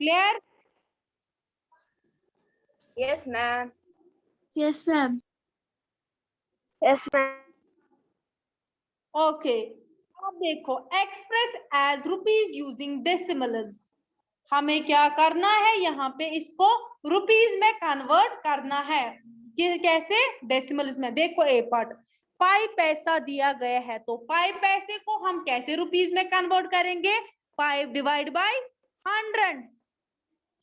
Clear? Yes ma'am. Yes ma'am. Yes ma'am. Okay, अब देखो express as rupees using decimals. हमें क्या करना है, यहाँ पे इसको रुपीज में कन्वर्ट करना है। कैसे? डेसिमल्स में। देखो ए पार्ट, 5 पैसा दिया गया है, तो 5 पैसे को हम कैसे रुपीज में कन्वर्ट करेंगे? 5 डिवाइड बाय 100,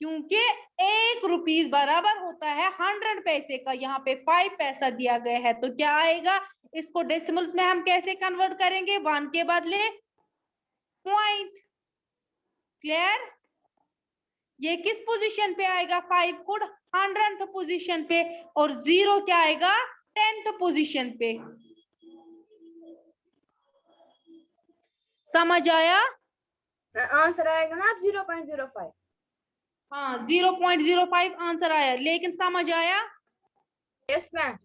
क्योंकि 1 रुपीज बराबर होता है 100 पैसे का। यहाँ पे 5 पैसा दिया गया है, तो क्या आएगा? इसको डेसिमल्स में हम कैसे कन्वर्ट करेंगे? 1 के बदले पॉइंट। क्लियर? ये किस पोजीशन पे आएगा? 5 गुड 100th पोजीशन पे, और 0 क्या आएगा? 10th पोजीशन पे। समझ आया? आंसर आएगा ना 0.05। हाँ 0.05 आंसर आया, लेकिन समझ आया? Yes ma'am.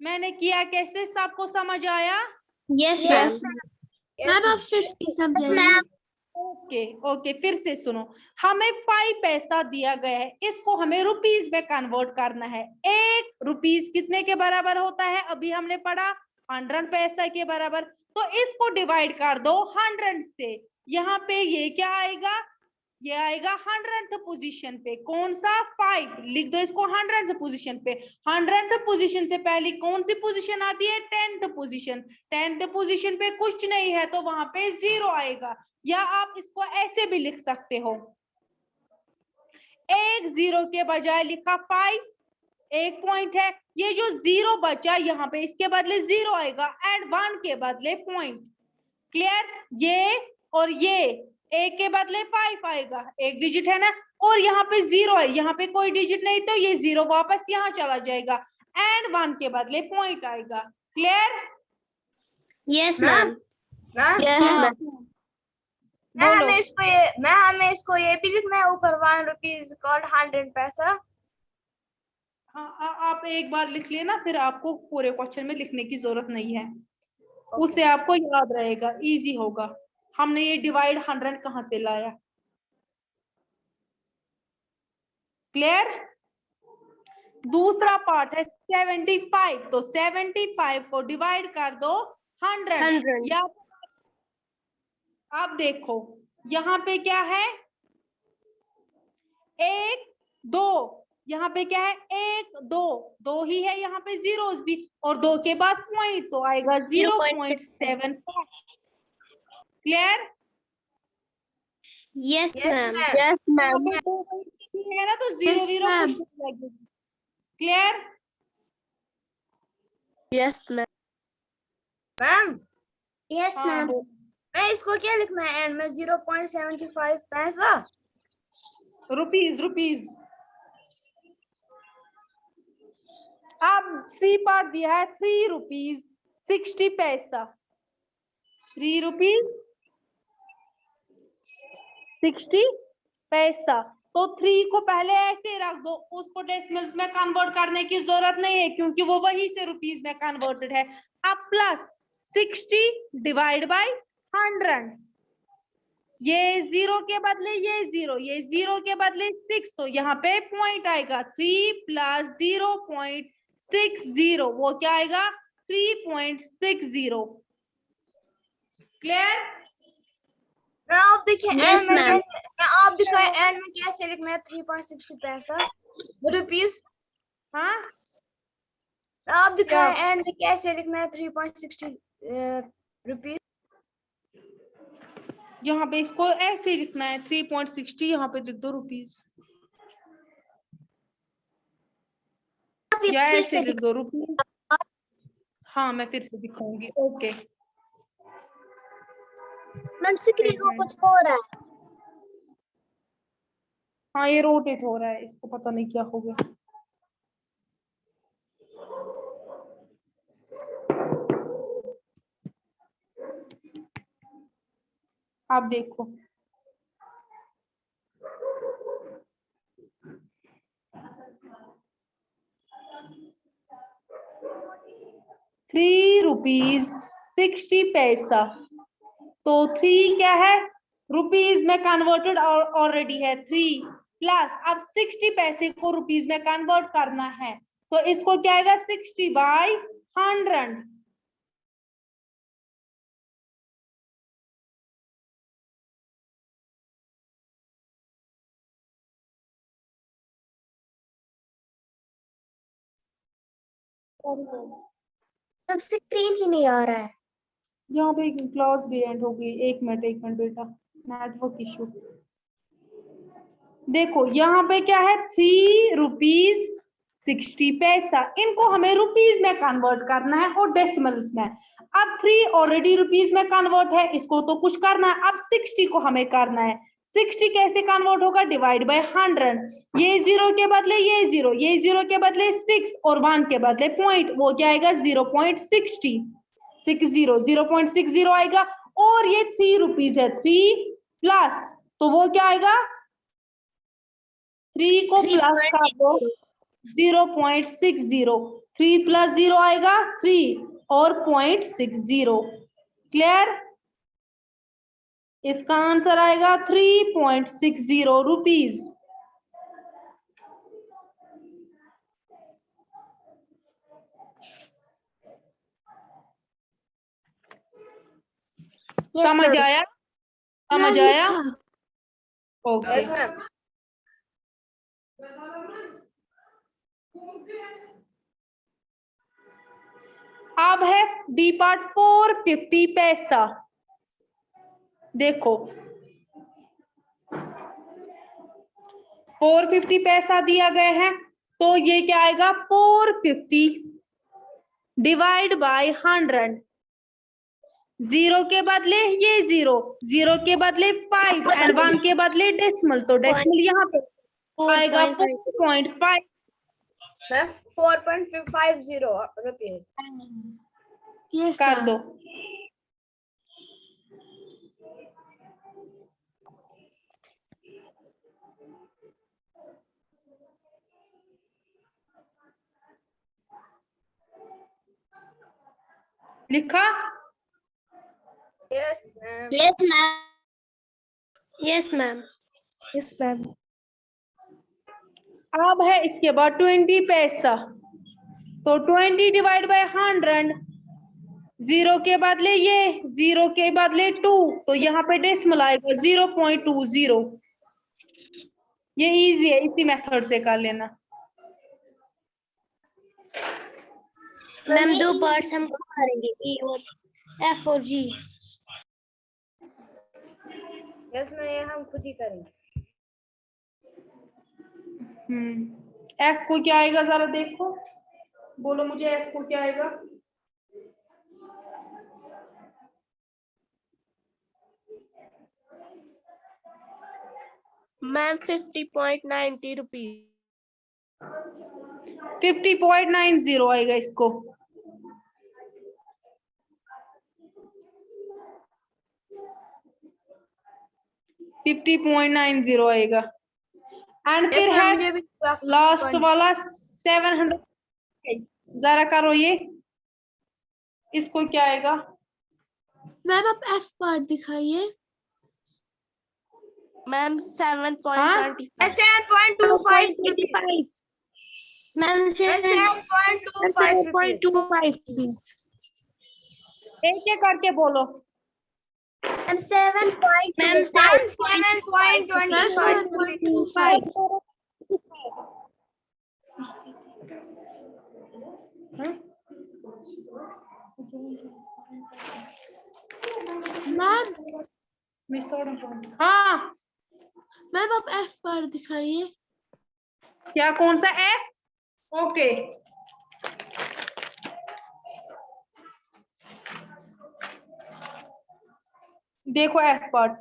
मैंने किया कैसे, सबको समझ आया? Yes yes ma'am. आप फिर से समझाइए। ओके ओके, फिर से सुनो। हमें 5 पैसा दिया गया है, इसको हमें रुपीज में कन्वर्ट करना है। 1 रुपीज कितने के बराबर होता है? अभी हमने पढ़ा 100 पैसा के बराबर। तो इसको डिवाइड कर दो 100 से। यहाँ पे ये क्या आएगा? ये आएगा 100th पोजीशन पे। कौन सा? 5 लिख दो इसको 100th पोजीशन पे। 100th पोजीशन से पहले कौन सी पोजीशन आती है? 10th position. 10th पोजीशन पे कुछ नहीं है, तो वहां पे 0 आएगा। या आप इसको ऐसे भी लिख सकते हो, 1 0 के बजाय लिखा 5, 1 पॉइंट है। ये जो 0 बचा यहाँ पे, इसके बदले 0 आएगा, एंड 1 के बदले पॉइंट। क्लियर? ये और ये, 1 के बदले 5 आएगा, 1 डिजिट है ना, और यहाँ पे 0 है, यहाँ पे कोई डिजिट नहीं, तो ये 0 वापस यहाँ चला जाएगा, एंड 1 के बदले पॉइंट आएगा। क्लियर? Yes ma'am. मैम हमें इसको ये भी लिखना है ऊपर, 1 रुपीज कॉल्ड 100 पैसा। हाँ, आप एक बार लिख लेना, फिर आपको पूरे क्वेश्चन में लिखने की जरूरत नहीं है। उससे आपको याद रहेगा, इजी होगा। हमने ये डिवाइड 100 कहाँ से लाया? क्लियर? दूसरा पार्ट है 75, तो 75 को डिवाइड कर दो 100। या आप देखो यहाँ पे क्या है? 1 2, यहाँ पे क्या है? 1 2 2 ही है, यहाँ पे जीरोस भी, और 2 के बाद पॉइंट, तो आएगा 0.75। Clear? Yes ma'am. Yes ma'am. है ना, तो 0 0 कुछ नहीं लगेगी। Clear? Yes ma'am. Ma'am yes हाँ, मैम। मैं इसको क्या लिखना है एंड में? 0.75 पैसा। रुपीज। अब सी पार्ट दिया है 3 रुपीज 60 पैसा। 3 रुपीज 60 पैसा। तो 3 को पहले ऐसे रख दो, उसको डेसिमल्स में कन्वर्ट करने की जरूरत नहीं है, क्योंकि वो वही से रुपीज में कन्वर्टेड है। अब प्लस 60 डिवाइड बाय 100, ये 0 के बदले ये 0, ये 0 के बदले 6, तो यहाँ पे पॉइंट आएगा 3 प्लस 0.60, वो क्या आएगा? 3.60। क्लियर? आप देखिए Yes, ma'am. आप दिखाए एंड में कैसे लिखना है 3.60 पैसा रुपीज। हाँ, आप दिखाए एंड में कैसे लिखना है 3.60 रुपीज। यहाँ पे इसको ऐसे लिखना है 3.60, यहाँ पे लिख दो रुपीज, या ऐसे लिख दो रुपीज। हाँ, मैं फिर से दिखाऊंगी। ओके मैम स्क्रीन को कुछ हो रहा है। हाँ, ये रोटेट हो रहा है, इसको पता नहीं क्या हो गया। आप देखो, ₹3.60। तो 3 क्या है? रुपीज में कन्वर्टेड ऑलरेडी है 3 प्लस अब 60 पैसे को रुपीज में कन्वर्ट करना है, तो इसको क्या आएगा 60/100। अब स्क्रीन ही नहीं आ रहा है। यहाँ पे क्लास भी एंड हो गई। एक मिनट बेटा, नेटवर्क इशू। देखो यहाँ पे क्या है 3 रुपीज 60 पैसा, इनको हमें रुपीज में कन्वर्ट करना है और डेसिमल्स में। अब 3 ऑलरेडी रुपीज में कन्वर्ट है, इसको तो कुछ करना है। अब 60 को हमें करना है। 60 कैसे कन्वर्ट होगा? Divide by 100। ये 0 के बदले ये 0, ये 0 के बदले 6 और 1 के बदले पॉइंट, वो क्या आएगा 0.60 0.60 आएगा। और ये 3 रुपीज है 3 प्लस, तो वो क्या आएगा 3 को प्लस कर दो 0.60, 3 प्लस 0 आएगा 3 और 0.60। क्लियर? इसका आंसर आएगा 3.60 रुपीज। समझ आया? समझ आया? ओके। अब है डी पार्ट 450 पैसा। देखो 450 पैसा दिया गया है, तो ये क्या आएगा 450 डिवाइड बाय 100। 0 के बदले ये 0, 0 के बदले 5 एंड 1 के बदले डेसिमल, तो डेसिमल यहाँ पे आएगा 4.5। 4.50 रुपीज। यस कर दो। लिखा? Yes ma'am. Yes ma'am. Yes ma'am. Yes ma'am. अब है इसके बाद 20 पैसा, तो 20 डिवाइड बाय 100, 0 के बदले ये, 0 के बदले 2, तो यहाँ पे डेसिमल आएगा 0.20। ये इजी है, इसी मेथड से कर लेना। मैम 2 पार्ट्स हम खुद करेंगे, E और F और G। यस मैम, ये हम खुद ही करेंगे। F को क्या आएगा जरा देखो, बोलो मुझे F को क्या आएगा? Ma'am 50.90 rupees. 50.90 आएगा इसको। $50.90 आएगा। एंड फिर है लास्ट वाला 700। जरा करो ये, इसको क्या आएगा? मैम आप F पार्ट दिखाइए। मैम 7.25। 7.25। Ma'am 7.25 please. एक एक करके बोलो। मैम 7.25। 7.25। मैम हाँ मैम आप F पार्ट दिखाइए। क्या, कौन सा F? ओके देखो F पार्ट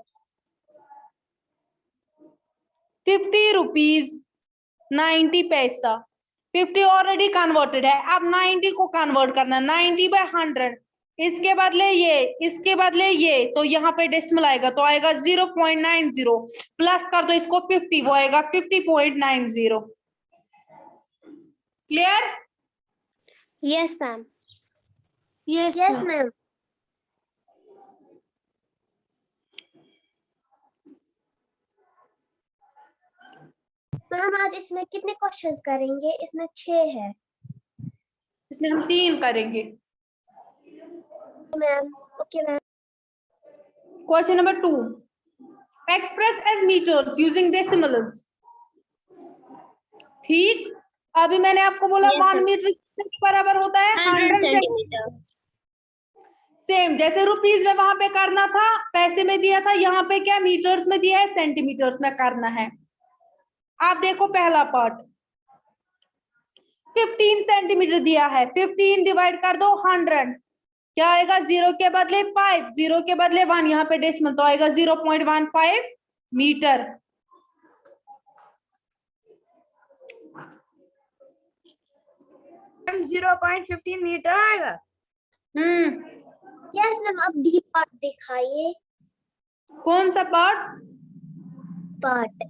50 रुपीज 90 पैसा। 50 ऑलरेडी कन्वर्टेड है, अब 90 को कन्वर्ट करना है। 90/100, इसके बदले ये, इसके बदले ये, तो यहाँ पे डेसिमल आएगा, तो आएगा 0.90 प्लस कर दो इसको 50, वो आएगा 50.90। Clear? Yes ma'am. Yes ma'am. Ma'am आज इसमें कितने क्वेश्चंस करेंगे? इसमें 6 है। इसमें हम 3 करेंगे। Ma'am okay ma'am. Question number 2, express as metres using decimals. ठीक, अभी मैंने आपको बोला Yes, 1 sir. मीटर कितने के बराबर होता है? 100 100 सेंटीमीटर। सेम जैसे रुपीज में वहां पे करना था, पैसे में दिया था, यहाँ पे क्या मीटर्स में दिया है, सेंटीमीटर्स में करना है। आप देखो पहला पार्ट, 15 सेंटीमीटर दिया है, 15 डिवाइड कर दो 100, क्या आएगा? 0 के बदले 5, 0 के बदले 1, यहाँ पे डेसिमल तो आएगा 0.15 मीटर। मैम 0.15 मीटर आएगा। यस मैम, अब डी पार्ट दिखाइए। कौन सा पार्ट? पार्ट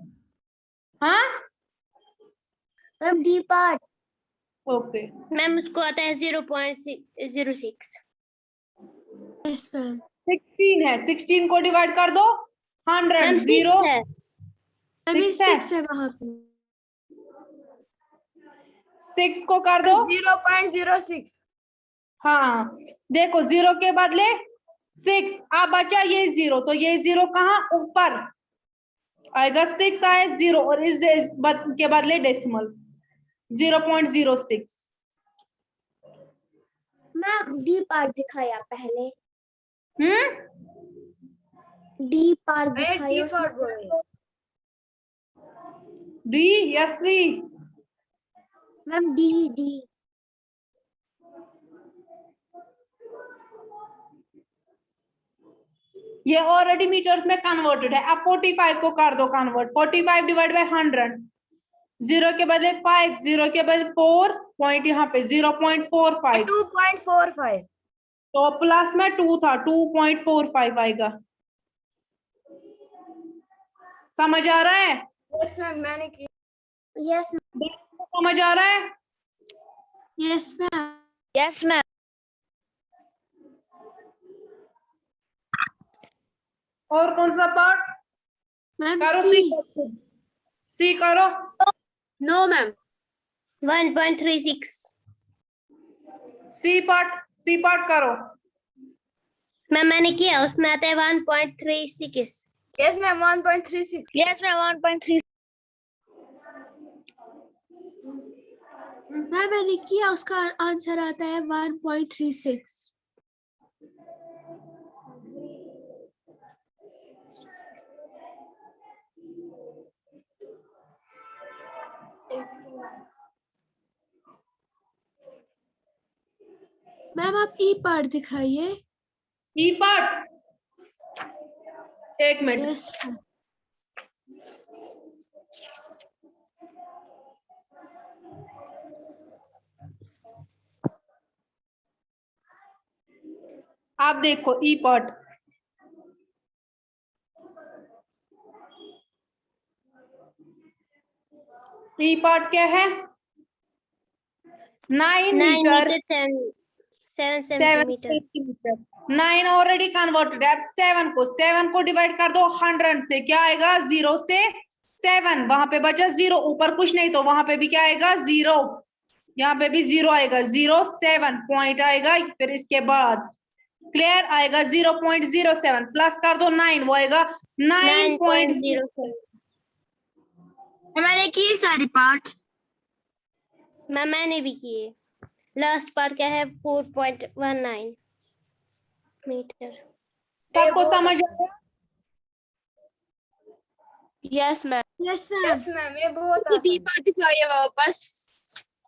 हाँ ma'am, D part. Okay, ma'am उसको आता है 0.06। Yes ma'am. 16 है, 16 को डिवाइड कर दो 100, मैम 0 6 है। मैम 6 है वहां पे। 6 को कर दो 0.06। हाँ, देखो 0 के बदले 6, अब बचा ये 0, तो ये 0 कहाँ? ऊपर आएगा, 6 आए 0 और इस के बदले डेसिमल 0.06। मैम डी पार्ट दिखाया पहले। हम्म, डी पार्ट अरे दिखाइए डी पार्ट बोल रही है। डी या सी? Ma'am D D. ये ऑलरेडी मीटर्स में कन्वर्टेड है। अब 45 को कर दो कन्वर्ट, 45 डिवाइड बाय 100, 0 के बदले 5, 0 के बदले 4 पॉइंट, यहाँ पे 0.45, 2.45। तो प्लस में 2 था, 2.45 आएगा। समझ आ रहा है? यस मैम, मैंने की। यस समझ आ रहा है? Yes ma'am. Yes ma'am. और कौन सा पार्ट? मैम करो सी। सी करो। No ma'am. 1.36। सी पार्ट करो। मैम मैंने किया, उसमें आता है 1.36। Yes ma'am 1.36। Yes ma'am 1.3। Ma'am मैंने किया, उसका आंसर आता है 1.36। मैम आप ई पार्ट दिखाइए। ई पार्ट, एक मिनट। Yes ma'am. आप देखो ई पार्ट, ई पार्ट क्या है? 9 metre 7 7 centimetre. Centimetre. 9 already converted है। अब 7 को डिवाइड कर दो 100 से, क्या आएगा? 0 से 7, वहां पे बचा 0, ऊपर कुछ नहीं, तो वहां पे भी क्या आएगा? 0, यहाँ पे भी 0 आएगा, 0.7 पॉइंट आएगा, फिर इसके बाद क्लियर आएगा 0.07, प्लस कर दो 9, वो आएगा 9.07। मैंने की सारी पार्ट। मैम मैंने भी किए। लास्ट पार्ट क्या है? 4.19 मीटर। सबको समझ आया? Yes ma'am. Yes ma'am. Yes ma'am, ये बहुत डी आसान। पार्ट दिखाइए वापस।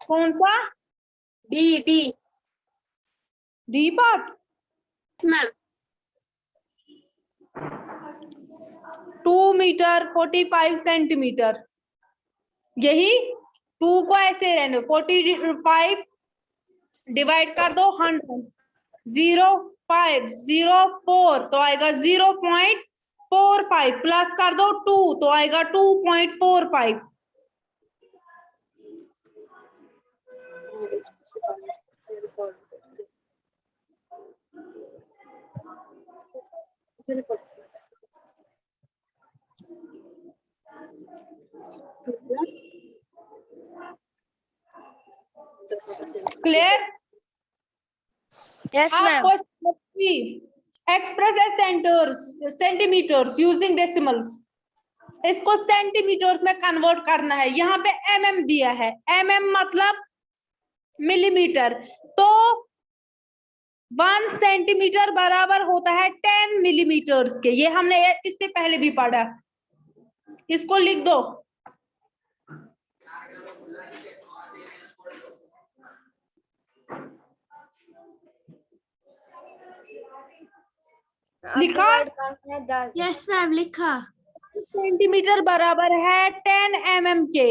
कौन सा? D D part, ma'am. 2 metre 45 centimetre, यही 2 को ऐसे रहने, 45 डिवाइड कर दो 100, 0.504 तो आएगा 0.45, प्लस कर दो 2 तो आएगा 2.45। क्लियर? Yes, आप ma'am. Question express as centimetres using decimals, इसको सेंटीमीटर्स में कन्वर्ट करना है। यहाँ पे mm दिया है, mm मतलब मिलीमीटर, तो 1 सेंटीमीटर बराबर होता है 10 मिलीमीटर्स के। ये हमने इससे पहले भी पढ़ा, इसको लिख दो। लिखा? यस मैम, लिखा। सेंटीमीटर बराबर है 10 mm के।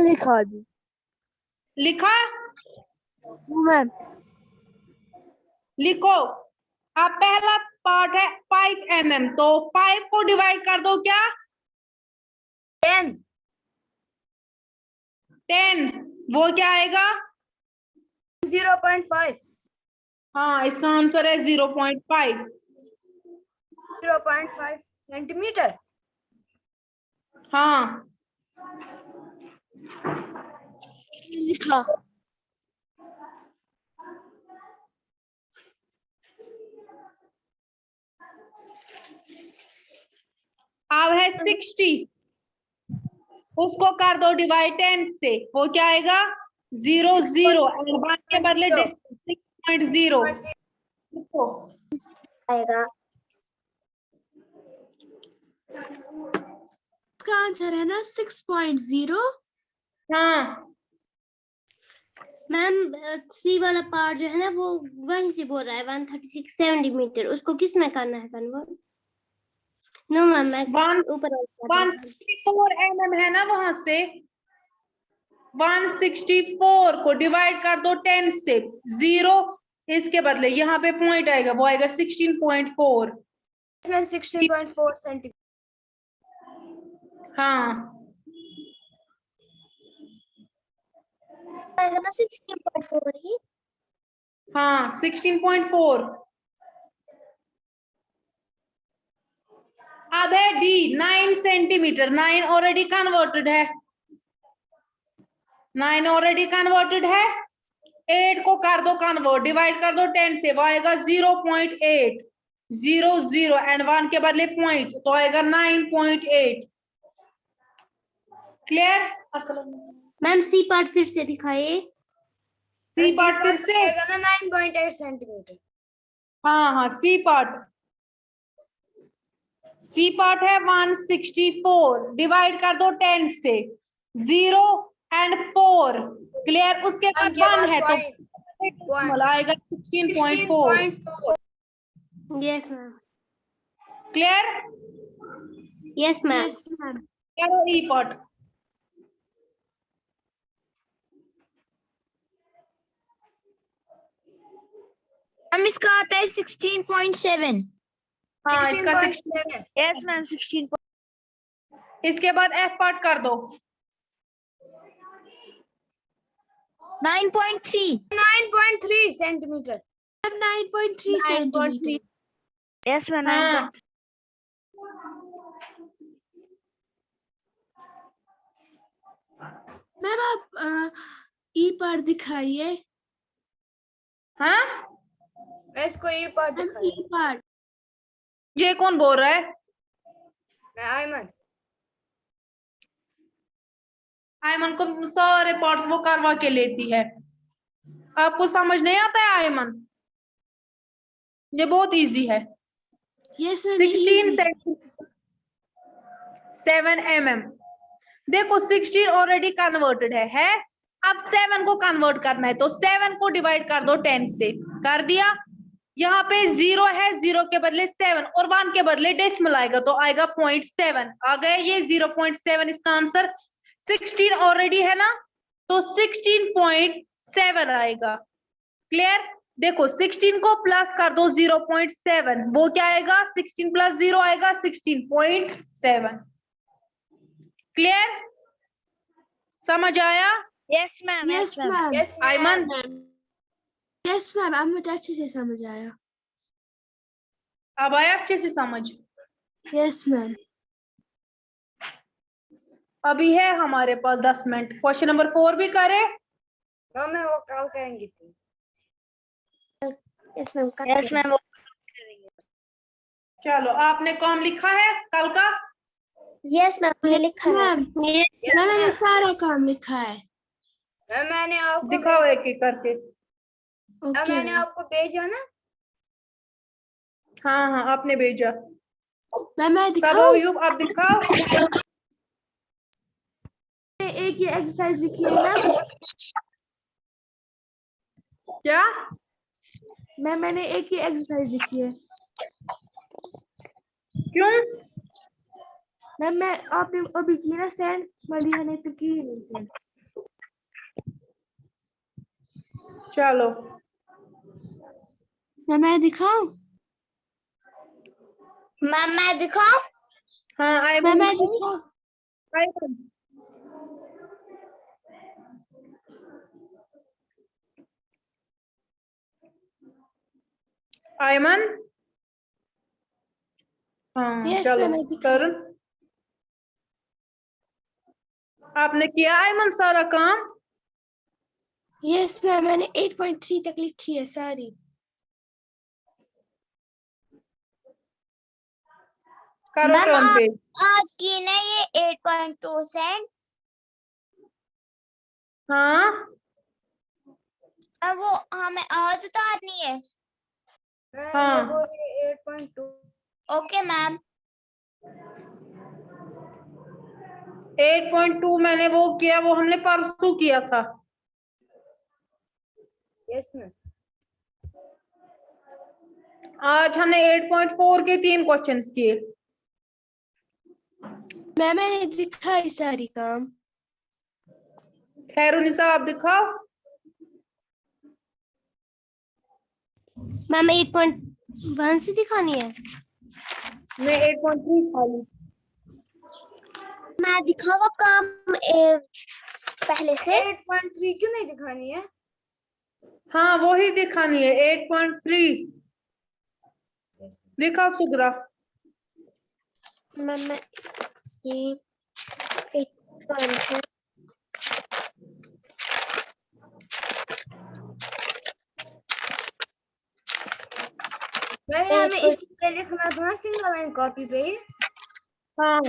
लिखा जी। लिखा? मैम लिखो। अब पहला पार्ट है 5 mm, तो 5 को डिवाइड कर दो क्या? 10. 10, वो क्या आएगा? 0.5. हाँ, इसका आंसर है 0.5। 0.5 सेंटीमीटर। हाँ, लिखा। अब है 60, उसको कर दो डिवाइड 10 से, वो क्या आएगा? 0 0 1 के बदले 6.0 आएगा। इसका आंसर है ना 6.0। हाँ मैम सी वाला पार्ट जो है ना वो वहीं से बोल रहा है 136 सेंटीमीटर, उसको किस में करना है कन्वर्ट? नो मैम, मैं ऊपर 164 mm है ना, वहां से 164 को डिवाइड कर दो 10 से, 0 इसके बदले यहाँ पे पॉइंट आएगा, वो आएगा 16.4। इसमें 16.4 सेंटीमीटर। हाँ, आएगा ना 16.4 ही। हाँ 16.4। अब है डी 9 सेंटीमीटर, 9 ऑलरेडी कन्वर्टेड है, 9 ऑलरेडी कन्वर्टेड है। 8 को कर दो कन्वर्ट, डिवाइड कर दो 10 से, वो आएगा 0.8, 0 0 एंड 1 के बदले पॉइंट, तो आएगा 9.8। क्लियर? मैम सी पार्ट फिर से दिखाइए। सी पार्ट फिर से? आएगा ना 9.8 सेंटीमीटर। हाँ हाँ, सी पार्ट, सी पार्ट है 164, डिवाइड कर दो 10 से, 0 एंड 4। क्लियर? उसके बाद 1 है तो आएगा 16.4। Yes ma'am. Clear? Yes ma'am. करो ई पार्ट। हम इसका आता है 16.7। हाँ, इसका 16। Yes ma'am 16. इसके बाद एफ पार्ट कर दो। 9.3. 9.3 सेंटीमीटर। 9.3 सेंटीमीटर। Yes ma'am. हाँ, मैम आप ई पार्ट दिखाइए। हाँ मैं इसको ये पार्ट मैम दिखाई। ई पार्ट। ये कौन बोल रहा है? मैं आयमन। आयमन को सारे पार्ट्स वो करवा के लेती है, आपको समझ नहीं आता है आयमन? ये बहुत इजी है। Yes ma'am. 16 centimetre 7 mm। देखो 16 ऑलरेडी कन्वर्टेड है? अब 7 को कन्वर्ट करना है, तो 7 को डिवाइड कर दो 10 से, कर दिया। यहाँ पे 0 है, 0 के बदले 7 और 1 के बदले डेसिमल आएगा, तो आएगा 0.7 आ गए ये 0.7 इसका आंसर। 16 ऑलरेडी है ना, तो 16.7 आएगा। क्लियर? देखो 16 को प्लस कर दो 0.7, वो क्या आएगा? 16 प्लस 0 आएगा 16.7। क्लियर? समझ आया? Yes ma'am. Yes ma'am. Ayman? Yes ma'am, अब मुझे अच्छे से समझ आया। अब आया अच्छे से समझ? Yes ma'am. अभी है हमारे पास 10 मिनट। क्वेश्चन नंबर 4 भी करे। मैं वो कॉल करेंगी थी। Yes ma'am yes ma'am. चलो आपने काम लिखा है कल का? यस मैम हमने लिखा है। मैम मैम मैंने सारा काम लिखा है। मैंने आपको दिखाओ एक एक करके। ओके मैंने आपको भेजा ना। हाँ हाँ आपने भेजा। मैम मैं सब दिखाऊं? अयूब आप दिखाओ। एक ये एक्सरसाइज लिखी है मैम। क्या? मैम मैंने एक ही एक्सरसाइज लिखी है। क्यों? मैम मैं आपने अभी की ना सेंड, मलिया ने तो की नहीं सेंड। चलो मैं दिखाऊं? मैम मैं दिखाऊं? हाँ मैं आयमन दिखाऊं? आयमन आयमन हाँ यस चलो मैम मैं दिखाऊं? करण आपने किया आयमन सारा काम? यस मैम मैंने 8.3 तक लिखी है सारी। करो मैम टर्न पे। आज की ना ये 8.2 सेंट। हाँ वो हमें आज उतारनी है। हाँ ये बोल रही 8.2। Okay ma'am. 8.2 मैंने वो किया, वो हमने परसों किया था। Yes ma'am. आज हमने 8.4 के 3 क्वेश्चंस किए। मैंने दिखाई सारी काम। खैरुनिसा आप दिखाओ। मैम 8.1 से दिखानी है। मैं 8.3 खाली। मैं दिखावा काम पहले से 8.3 क्यों नहीं दिखानी है? हाँ वो ही दिखानी है 8.3। दिखाओ सुग्रा। मैम मैं ये एक काम है। भाई हमें इसी पे लिखना था ना सिंगल लाइन कॉपी पे। हाँ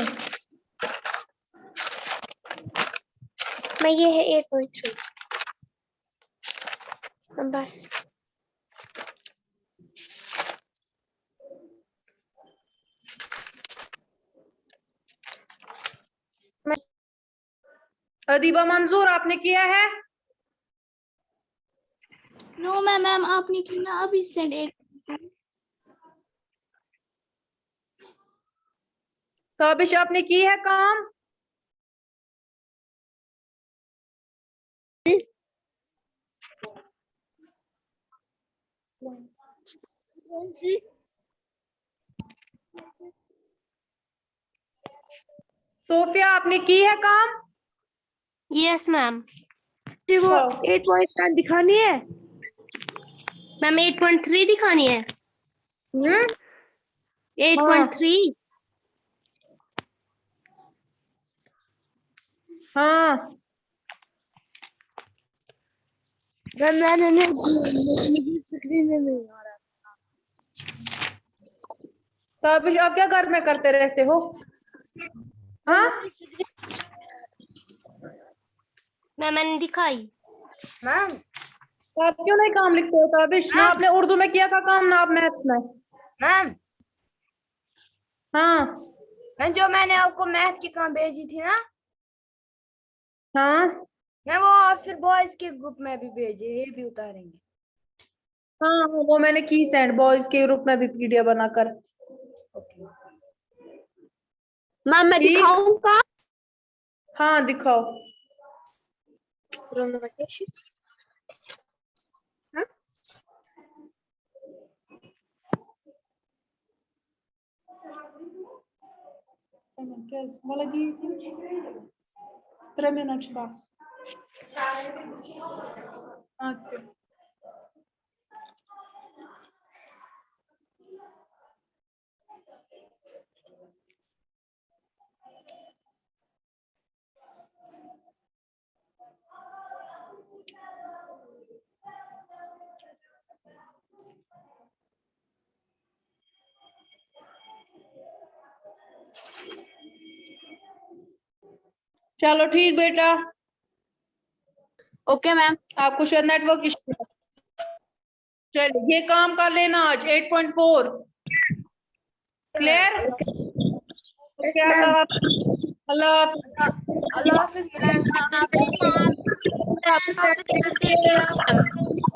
मैं ये है 8.3 बस। अदीबा मंजूर आपने किया है? नो मैम आपने की ना अभी सेंड 8। ताबिश आपने की है काम? सोफिया आपने की है काम? Yes ma'am. वो हाँ। 8.1 दिखानी है। मैम 8.3 दिखानी है। हम्म 8.3। हाँ स्क्रीन में नहीं आ रहा। ताबिश आप क्या घर में करते रहते हो? हाँ मैंने दिखाई। मैम आप क्यों नहीं काम लिखते हो ताबिश? ना आपने उर्दू में किया था काम, ना आप मैथ्स में। मैम हाँ जो मैंने आपको मैथ की काम भेजी थी ना, हाँ मैं वो आप फिर बॉयज के ग्रुप में भी भेजे, ये भी उतारेंगे। हाँ हाँ, वो मैंने की सेंड बॉयज के ग्रुप में भी पीडीएफ बनाकर। मैम मैं ठीक दिखाऊं का? हाँ दिखाओ। Valla değil. 3 minutos bas. Okay. चलो ठीक बेटा, ओके मैम। आपको शायद नेटवर्क इश्यू है। चलिए ये काम कर लेना आज 8.4 क्लियर। ओके अल्लाह अल्लाह हाफिज मैम। हाफिज मैम।